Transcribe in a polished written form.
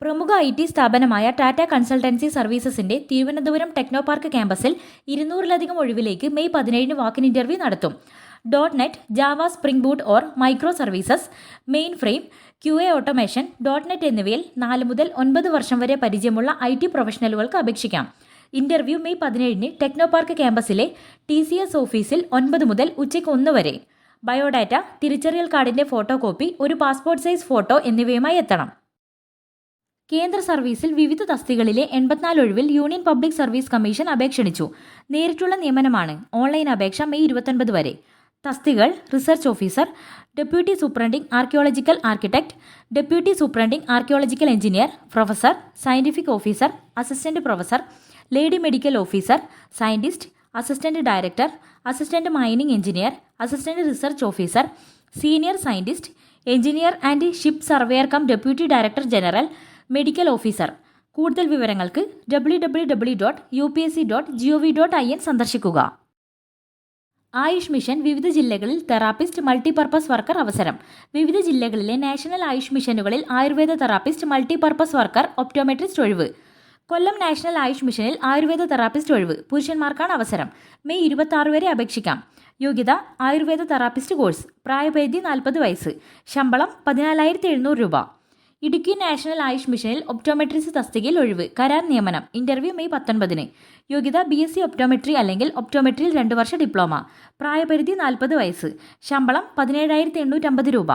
പ്രമുഖ IT സ്ഥാപനമായ Tata consultancy സർവീസസിന്റെ Thiruvananthapuram Technopark ക്യാമ്പസിൽ 200-ലധികം ഒഴിവിലേക്ക് മെയ് 17 വാക്കിൻ ഇന്റർവ്യൂ നടത്തും. .NET, Java, spring boot or micro services, main frame, QA automation, .NET എന്നിവയിൽ 4 മുതൽ 9 വർഷം വരെ പരിചയമുള്ള IT പ്രൊഫഷണലുകൾക്ക് അപേക്ഷിക്കാം. ഇന്റർവ്യൂ മെയ് 17 ടെക്നോപാർക്ക് ക്യാമ്പസിലെ TCS ഓഫീസിൽ 9 മുതൽ ഉച്ചയ്ക്ക് 1 വരെ. ബയോഡാറ്റ, തിരിച്ചറിയൽ കാർഡിന്റെ ഫോട്ടോ കോപ്പി, ഒരു പാസ്പോർട്ട് സൈസ് ഫോട്ടോ എന്നിവയുമായി എത്തണം. കേന്ദ്ര സർവീസിൽ വിവിധ തസ്തികകളിലെ 84 ഒഴിവിൽ യൂണിയൻ പബ്ലിക് സർവീസ് കമ്മീഷൻ അപേക്ഷ ക്ഷണിച്ചു. നേരിട്ടുള്ള നിയമനമാണ്. ഓൺലൈൻ അപേക്ഷ മെയ് 29 വരെ. തസ്തികകൾ: research officer, deputy superintending archaeological architect, deputy superintending archaeological engineer, professor, scientific officer, assistant professor, lady medical officer, scientist, assistant director, assistant mining engineer, assistant research officer, senior scientist, engineer and ship surveyor cum deputy director general, medical officer. കൂടുതൽ വിവരങ്ങൾക്ക് www.upsc.gov.in സന്ദർശിക്കുക. Ayush mission വിവിധ ജില്ലകളിൽ therapist multipurpose worker അവസരം. വിവിധ ജില്ലകളിലെ national Ayush മിഷനുകളിൽ Ayurveda therapist multipurpose worker optometrist ഒഴിവ്. കൊല്ലം നാഷണൽ ആയുഷ് മിഷനിൽ ആയുർവേദ തെറാപ്പിസ്റ്റ് ഒഴിവ്. പുരുഷന്മാർക്കാണ് അവസരം. മെയ് 26 വരെ അപേക്ഷിക്കാം. യോഗ്യത: ആയുർവേദ തെറാപ്പിസ്റ്റ് കോഴ്സ്. പ്രായപരിധി 40 വയസ്സ്. ശമ്പളം 14,700 രൂപ. ഇടുക്കി നാഷണൽ ആയുഷ് മിഷനിൽ ഒപ്റ്റോമെട്രിസ്റ്റ് തസ്തികയിൽ ഒഴിവ്. കരാർ നിയമനം. Interview May 19. യോഗ്യത: BSc ഒപ്റ്റോമെട്രി അല്ലെങ്കിൽ ഒപ്റ്റോമെട്രിയിൽ 2 വർഷ ഡിപ്ലോമ. പ്രായപരിധി 40 വയസ്സ്. ശമ്പളം 17,850 രൂപ.